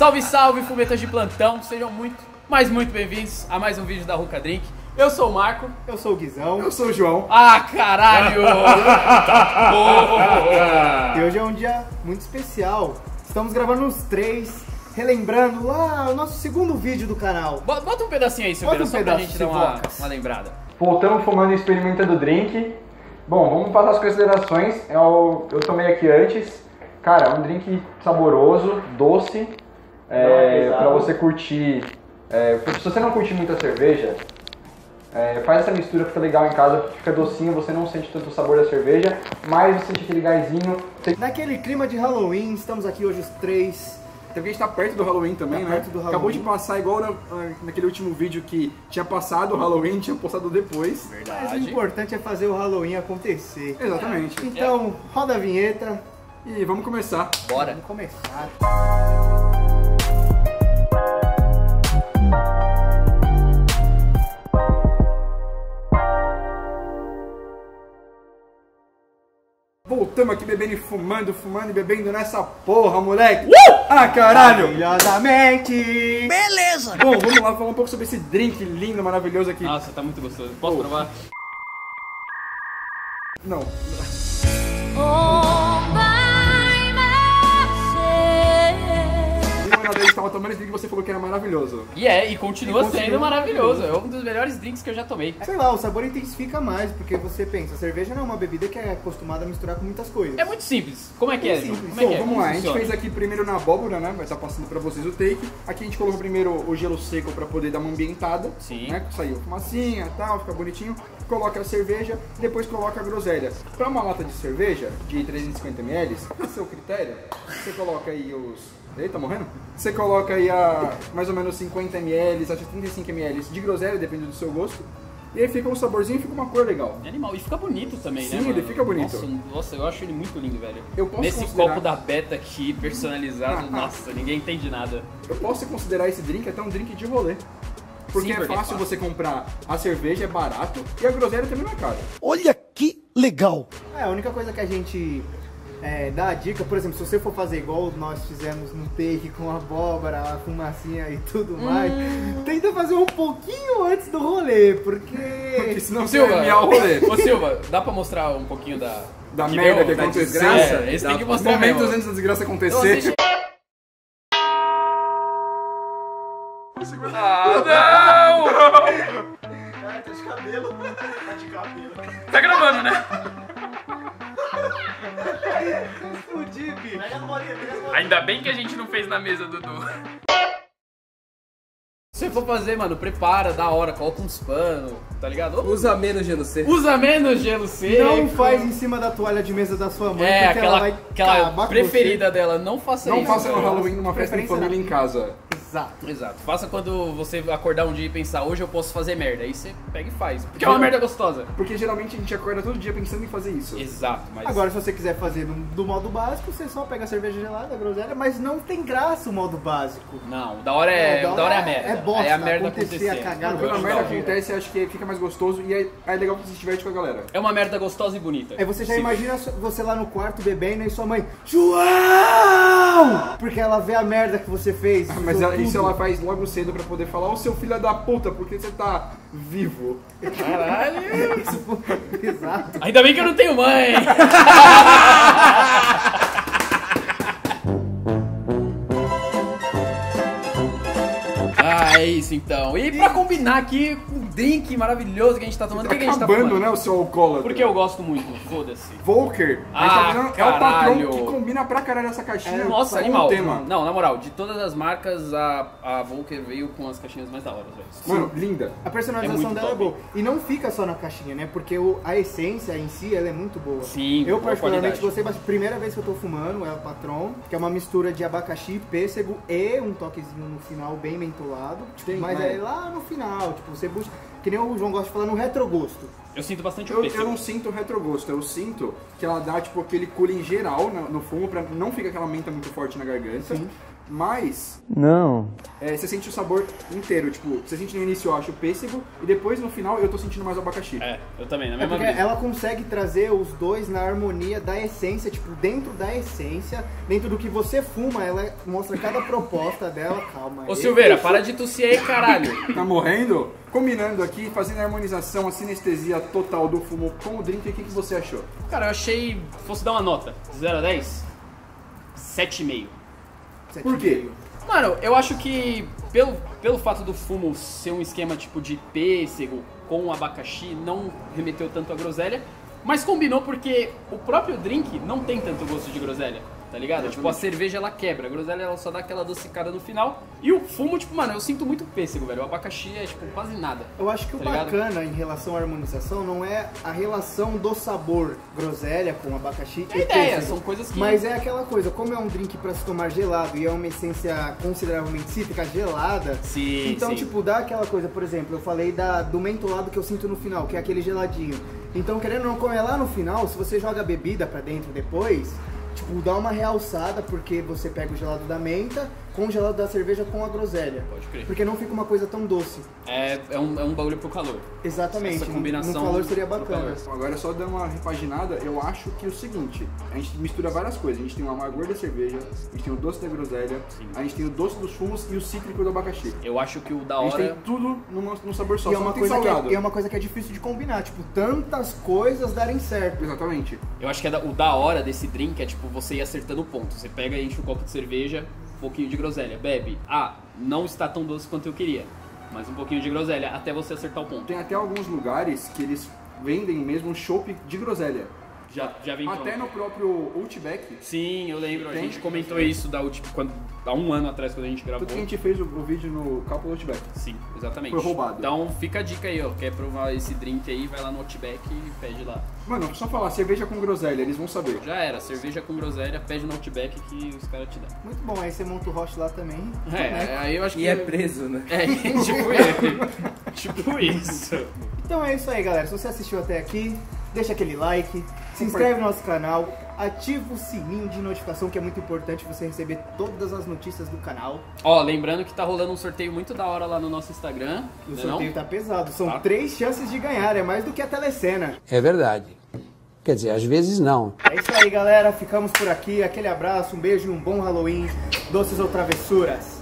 Salve, salve, fumetas de plantão, sejam muito bem-vindos a mais um vídeo da Ruka Drink. Eu sou o Marco. Eu sou o Guizão. Eu sou o João. Ah, caralho! E hoje é um dia muito especial. Estamos gravando os três, relembrando lá o nosso segundo vídeo do canal. Bota um pedacinho aí, Silveira, só pra gente dar uma lembrada. Voltamos fumando e experimentando drink. Bom, vamos passar as considerações. Eu tomei aqui antes. Cara, é um drink saboroso, doce. Pra você curtir. Se você não curte muita cerveja, faz essa mistura, fica legal em casa, fica docinho, você não sente tanto o sabor da cerveja, mas você sente aquele gásinho. Naquele clima de Halloween, estamos aqui hoje os três. Até porque a gente tá perto do Halloween também, né? Acabou de passar igual naquele último vídeo que tinha passado o Halloween, tinha postado depois. Verdade. Mas o importante é fazer o Halloween acontecer. Exatamente. Então, roda a vinheta. E vamos começar. Bora. Vamos começar. Voltamos aqui bebendo e fumando e bebendo nessa porra, moleque! Ah, caralho! Maravilhosamente! Beleza! Bom, vamos lá falar um pouco sobre esse drink lindo, maravilhoso aqui. Nossa, tá muito gostoso. Posso provar? Não. A gente tava tomando esse drink e você falou que era maravilhoso. E continua sendo maravilhoso. É um dos melhores drinks que eu já tomei. Sei lá, o sabor intensifica mais, porque você pensa, a cerveja não é uma bebida que é acostumada a misturar com muitas coisas. É muito simples. Como é que é, Ju? simples. Como é que é? Vamos lá, a gente funciona? fez aqui primeiro na abóbora, né? Vai estar passando pra vocês o take. Aqui a gente colocou primeiro o gelo seco pra poder dar uma ambientada. Sim. Né? Saiu fumacinha e tal, fica bonitinho. Coloca a cerveja, depois coloca a groselha. Pra uma lata de cerveja de 350ml, a seu critério, você coloca aí os... Ei, tá morrendo? Você coloca aí mais ou menos 50ml, até 35ml de groselha, dependendo do seu gosto. E aí fica um saborzinho e fica uma cor legal. É animal. E fica bonito também, Sim, né, mano? ele fica bonito. Nossa, eu acho ele muito lindo, velho. Eu posso Nesse considerar- copo da Beta aqui, personalizado, nossa, ninguém entende nada. Eu posso considerar esse drink até um drink de rolê. Porque Sim, é porque é fácil fácil. você comprar a cerveja, é barato, e a groselha também não é cara. Olha que legal! A única coisa que a gente dá a dica, por exemplo, se você for fazer igual nós fizemos no take com a abóbora, a fumacinha e tudo mais, tenta fazer um pouquinho antes do rolê, Porque porque... senão você vai Silva, miar o rolê. ô Silva, dá pra mostrar um pouquinho Da merda que da aconteceu. desgraça? Esse tem que mostrar momentos mesmo. antes da desgraça Então, acontecer. assiste- Ah, não! Tá de cabelo. Tá de cabelo. Tá gravando, né? Fudi, bicho. Ainda bem que a gente não fez na mesa, Dudu. Se for fazer, mano, prepara, da hora, coloca uns panos, tá ligado? Usa menos gelo seco. Usa menos gelo seco. Não faz em cima da toalha de mesa da sua mãe, É, porque ela vai aquela acabar com preferida dela, não faça Não isso. faça no velho. Halloween numa festa de Preferência família em casa. você. Exato. Exato. Faça quando você acordar um dia e pensar, hoje eu posso fazer merda. Aí você pega e faz. Porque é uma merda gostosa. Porque geralmente a gente acorda todo dia pensando em fazer isso. Exato, mas... Agora, se você quiser fazer do modo básico, você só pega a cerveja gelada, a groselha, mas não tem graça o modo básico. Não, da hora é a merda. É bosta, É a merda acontecer, acontecer. a cagada. Quando a Eu merda acho da hora. acontece, eu acho que fica mais gostoso e é legal que você estivesse com a galera. É uma merda gostosa e bonita. Aí você já Sim. imagina você lá no quarto bebendo e sua mãe, João! Porque ela vê a merda que você fez. Mas usou isso tudo. ela faz logo cedo pra poder falar, ô seu filho da puta, porque você tá vivo. Caralho. Isso foi pesado. Ainda bem que eu não tenho mãe. É isso então. E pra combinar aqui com o drink maravilhoso que a gente tá tomando, o que a gente tá Acabando, tomando? né, o seu alcoólatra. Porque eu gosto muito, foda-se. Volker. A gente Ah, tá fazendo, é o patrão caralho. que combina pra caralho essa caixinha. Nossa, com animal. o tema. Não, na moral, de todas as marcas, a Volker veio com as caixinhas mais da hora, velho. Mano, linda. A personalização É muito dela é top. boa. E não fica só na caixinha, né? Porque a essência em si, ela é muito boa. Sim, Eu boa particularmente qualidade. gostei bastante. Primeira vez que eu tô fumando é o Patron, que é uma mistura de abacaxi, pêssego e um toquezinho no final bem mentolado. Tem, mas né? é lá no final, tipo, você busca... Que nem o João gosta de falar no retrogosto. Eu sinto bastante o Eu pêssego. não sinto retrogosto, eu sinto que ela dá tipo aquele cooling geral no fumo, pra não ficar aquela menta muito forte na garganta. Sim. mas Não. você sente o sabor inteiro. Tipo, você sente no início, eu acho, o pêssego, e depois no final eu tô sentindo mais o abacaxi. É, eu também, na É mesma porque brisa. ela consegue trazer os dois na harmonia da essência, tipo, dentro da essência, dentro do que você fuma, ela mostra cada proposta dela. Calma aí. Ô Silveira, para de tossir aí, caralho. Tá morrendo? Combinando aqui, fazendo a harmonização, a sinestesia total do fumo com o drink, o que você achou? Cara, eu achei, fosse dar uma nota, de 0 a 10, 7,5. Por quê? Mano, eu acho que pelo fato do fumo ser um esquema tipo de pêssego com abacaxi, não remeteu tanto a groselha, mas combinou porque o próprio drink não tem tanto gosto de groselha, tá ligado? Tipo, a cerveja ela quebra, a groselha ela só dá aquela adocicada no final, e o fumo, tipo, mano, eu sinto muito pêssego, velho, o abacaxi é, tipo, quase nada. Eu acho que o Tá ligado? bacana em relação à harmonização não é a relação do sabor groselha com abacaxi É e ideia, pêssego, são coisas que... mas é aquela coisa, como é um drink pra se tomar gelado e é uma essência consideravelmente cítrica gelada, Sim, então sim. tipo, dá aquela coisa, por exemplo, eu falei do mentolado que eu sinto no final, que é aquele geladinho. Então, querendo ou não, como é lá no final, se você joga a bebida pra dentro depois, tipo, dá uma realçada porque você pega o gelado da menta com o gelado da cerveja com a groselha. Pode crer. Porque não fica uma coisa tão doce. É um bagulho pro calor. Exatamente. Essa combinação No calor seria pro bacana. calor. Agora só dando uma repaginada, eu acho que é o seguinte, a gente mistura várias coisas, a gente tem o amargor da cerveja, a gente tem o doce da groselha, Sim. a gente tem o doce dos fumos e o cítrico do abacaxi. Eu acho que o da A gente tem hora... tudo num sabor só, E é só uma, não tem coisa salgado. que é uma coisa que é difícil de combinar, tipo, tantas coisas darem certo. Exatamente. Eu acho que o da hora desse drink é tipo você ir acertando o ponto. Você pega e enche um copo de cerveja, um pouquinho de groselha, bebe. Ah, não está tão doce quanto eu queria, mas um pouquinho de groselha até você acertar o ponto. Tem até alguns lugares que eles vendem mesmo um chopp de groselha. Já vem Até pronto. no próprio Outback. Sim, eu lembro. A Tem? gente comentou isso há um ano atrás quando a gente gravou. Tanto que a gente fez o vídeo no Cálculo Outback. Sim, exatamente. Foi roubado. Então fica a dica aí, ó. Quer provar esse drink aí, vai lá no Outback e pede lá. Mano, só falar cerveja com groselha, eles vão saber. Já era, cerveja com groselha, pede no Outback que os caras te dão. Muito bom, aí você monta o hot lá também. Aí eu acho que... E é preso, né? É, tipo isso. Então é isso aí, galera. Se você assistiu até aqui, deixa aquele like, se inscreve no nosso canal, ativa o sininho de notificação, que é muito importante você receber todas as notícias do canal. Ó, lembrando que tá rolando um sorteio muito da hora lá no nosso Instagram. O né sorteio não? tá pesado, são Tá. 3 chances de ganhar, é mais do que a telecena. É verdade. Quer dizer, às vezes não. É isso aí, galera. Ficamos por aqui. Aquele abraço, um beijo e um bom Halloween. Doces ou travessuras.